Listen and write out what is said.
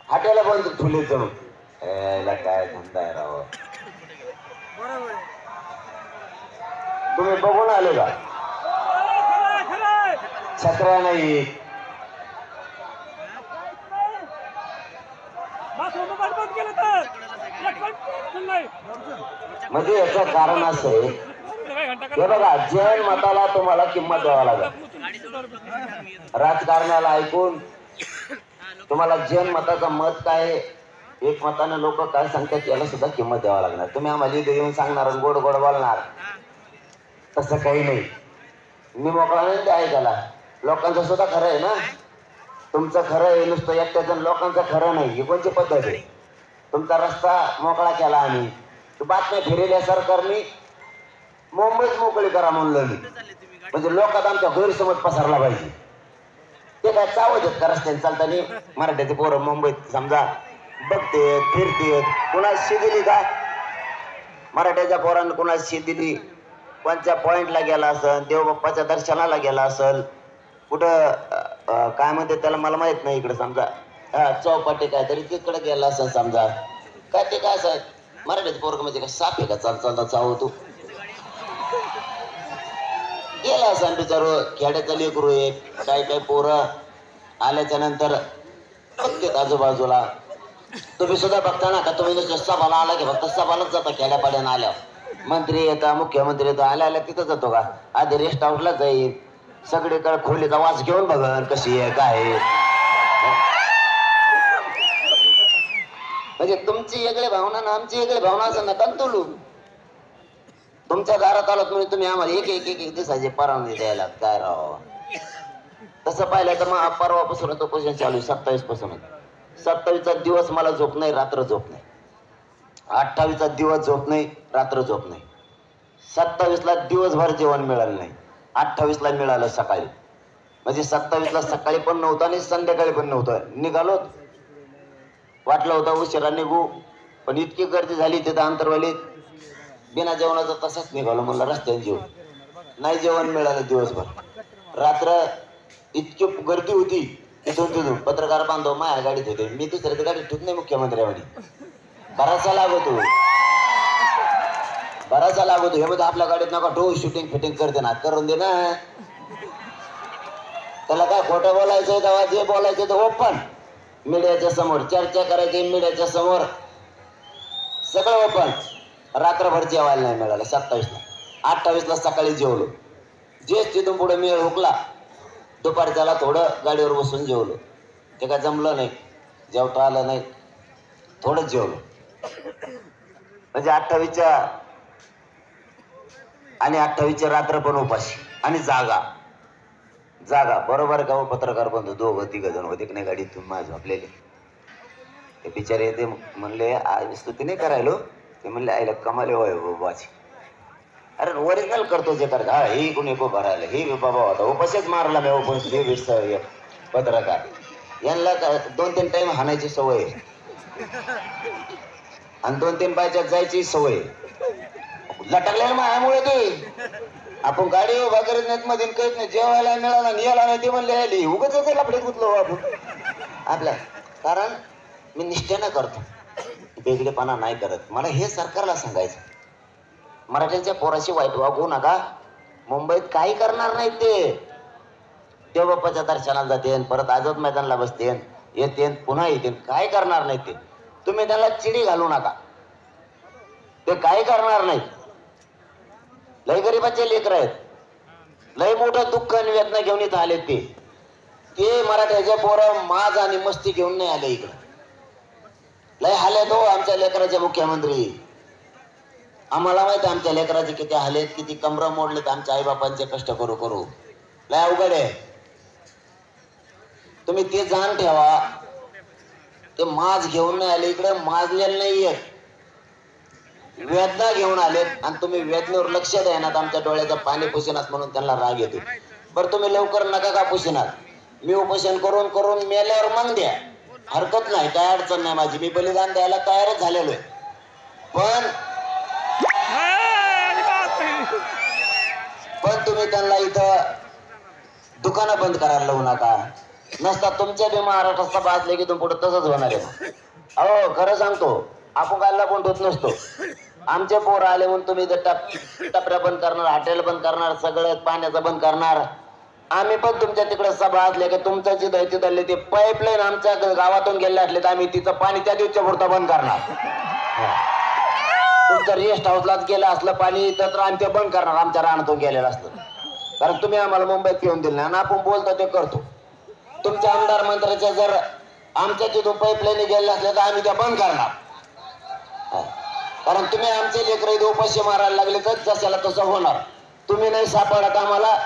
हाट्याला बंद फुले जाऊन याला काय धंदा आहे राव. तुम्ही बघून आले का? छत्र्या नाही. म्हणजे याचं कारण असं आहे, हे बघा, जैन मताला तुम्हाला किंमत द्यावा लागेल. राजकारणाला ऐकून तुम्हाला जैन मताचं मत काय, एक मताने लोक काय सांगतात याला सुद्धा किंमत द्यावा लागणार. तुम्ही आम्हाला इथे येऊन सांगणार गोड गोड बोलणार, तसं काही नाही. मी मोकळा नाही ते ऐकायला. लोकांचं सुद्धा खरं आहे ना. तुमचं खरं आहे नुसतं एकट्याचं, लोकांचं खरं नाही. ही कोणती पद्धत आहे? तुमचा रस्ता मोकळा केला आम्ही, बातम्या फिरवल्या सरकारने, मुंबईत मोकळी करा म्हणलं मी. म्हणजे लोकात आमच्या गैरसमज पसरला पाहिजे. ते काय चावत आहेत का रस्त्याने चालताना? मराठ्याचे पोरं मुंबईत समजा बघते फिरते, कुणाला शी दिली का? मराठ्याच्या पोरांना कुणाला शी दिली? कोणत्या पॉइंटला गेला असेल, देवबाप्पाच्या दर्शनाला गेला असेल, कुठं काय म्हणते त्याला मला माहित नाही, इकडे समजा चौपाटी काय तरी तिकडे गेला असेल समजा. काय ते काय असं मराठ्याचे पोरग म्हणजे काय साप आहे का चालता चाव तू? गेला असं बिचार खेड्याचं लेकरू आहे. काय काय पोरं आल्याच्या नंतर बघतेत आजूबाजूला. तुम्ही सुद्धा बघता ना का? तुम्ही नुसतं सभाला आला की फक्त सभालाच जाता खेड्यापाड्यानं आल्यावर. मंत्री येतात, मुख्यमंत्री येतात, आल्या आल्या तिथं जातो का? आधी रेस्ट हाऊसला जाईल, सगळीकडे खोलीचा वास घेऊन बघन कशी आहे काय आहे. म्हणजे तुमची वेगळी भावना ना आमची वेगळी भावना असं नका तुलू. तुमच्या दारात आलात म्हणजे तुम्ही आम्हाला एक एक एक दिवसाची परवानगी द्यायला काय राव? तसं पाहिलं तर मग परवापासून तो क्वेश्चन चालू आहे, 27 पासून. 27चा दिवस मला झोप नाही, रात्र झोप नाही. 28चा दिवस झोप नाही, रात्र झोप नाही. 27ला दिवसभर जेवण मिळालं नाही, 28ला मिळालं सकाळी. म्हणजे 27ला सकाळी पण नव्हतं आणि संध्याकाळी पण नव्हतं. निघालो, वाटलं होतं उशिरा निघू, पण इतकी गर्दी झाली तिथं अंतरवालीत, बिना जेवणाचं तसंच निघालो. म्हणलं रस्त्याने जेवण नाही, जेवण मिळालं दिवसभर. रात्र इतकी गर्दी होती, तिथून पत्रकार बांधव माझ्या गाडीत होते. मी दुसऱ्याच्या गाडीत ठेवत नाही मुख्यमंत्र्यावानी. बराचसा लागतो, बराचसा लागतो. हे बघ आपल्या गाडीत नका ठेवू, शूटिंग फिटिंग करते ना, करून दे ना. त्याला काय खोटं बोलायचंय तेव्हा जे बोलायचं ते ओपन मीडियाच्या समोर, चर्चा करायची मीडियाच्या समोर, सगळं ओपन. रात्रभर जेवायला नाही मिळालं 27ला. 28ला सकाळी जेवलो. जेच तिथून पुढे मेळ हुकला, दुपारच्याला थोडं गाडीवर बसून जेवलो. ते काय जमलं नाही, जेवता आलं नाही, थोडंच जेवलो. म्हणजे 28च्या आणि 28च्या रात्र पण उपाशी आणि जागा जागा. बरोबर का? पत्रकार बंधू दोघं तिघ जण होते की नाही गाडीतून माझ्या झोपलेले. ते बिचारे ते म्हणले आज स्तुती नाही करायलो, ते म्हणले आईला कमाले होय बाबाची. अरे ओरिजिनल करतो जे कर. हा हे कोणी भरायला हे बाबा होता उपाशीच मारला मी. पण हे पत्रकार यांना 2-3 टाइम हाणायची सवय आणि 2-3 बायच्यात जायची सवय. लटकलेलं मायामुळे ते आपण गाडी उभा करीत नाहीत मध्ये करीत नाही. जेवायला मिळाला याला नाही ते म्हणले आली उगाच लफडे गुतलो आपण आपल्या. कारण मी निष्ठेनं करतो, वेगळेपणा नाही करत. मला हे सरकारला सांगायचं, मराठ्यांच्या पोराशी वाईट वागू नका. मुंबईत काही करणार नाही ते. देवबाप्पाच्या दर्शनाला जाते, परत आझाद मैदानला बसते, येते पुन्हा येते, काय करणार नाही ते. तुम्ही त्याला चिडी घालू नका, ते काही करणार नाही. लय गरीबाचे लेकर आहेत, लय मोठं दुःख आणि वेदना घेऊन इथं आले. ते मराठ्याचे पोरं माज आणि मस्ती घेऊन नाही आले इकडं. लय हाले तो आमच्या लेकराचे मुख्यमंत्री. आम्हाला माहिती आमच्या लेकराचे किती हालेत, किती कमरं मोडलेत आमच्या आईबापांचे कष्ट करू करू. लय अवघड आहे. तुम्ही ते जाण ठेवा. ते माज घेऊन नाही आले इकडे, माजलेले नाहीये, वेदना घेऊन आलेत. आणि तुम्ही वेदनेवर लक्ष द्यानात, आमच्या डोळ्याचं पाणी पुसिनात म्हणून त्यांना राग येतो. बरं तुम्ही लवकर नका का पुसिनात, मी उपोषण करून करून मेल्यावर मग द्या, हरकत नाही, काय अडचण नाही माझी. मी बलिदान द्यायला तयारच झालेलो आहे. पण तुम्ही त्यांना इथं दुकानं बंद करायला लावू नका, नसता तुमच्या बी महाराष्ट्रात सभा असले की तुम पुढे तसंच होणार आहे. अहो खरं सांगतो, आपण काय लपून ठेवत नसतो. आमचे पोर आले म्हणून तुम्ही टपऱ्या बंद करणार, हॉटेल बंद करणार, सगळं पाण्याचं बंद करणार. आम्ही पण तुमच्या तिकडे सभा असल्या की तुमचं जिथं तिथले ते पाईपलाईन आमच्या गावातून गेले असले तर आम्ही तिचं पाणी त्या दिवशी पुरतं बंद करणार. तुमचं रेस्ट हाऊसलाच गेलं असलं पाणी तर आम्ही ते बंद करणार, आमच्या रानातून गेलेलं असलं. कारण तुम्ही आम्हाला मुंबईत पिऊन दिलं नाही आणि आपण बोलतो ते करतो. तुमच्या आमदार मंत्र्याच्या जर आमच्या तिथून पाईपलाईन गेले असले तर आम्ही त्या बंद करणार. कारण तुम्ही आमचे लेकरं उपाशी मारायला लागले तर जशाला तसं होणार. तुम्ही नाही सापडत आम्हाला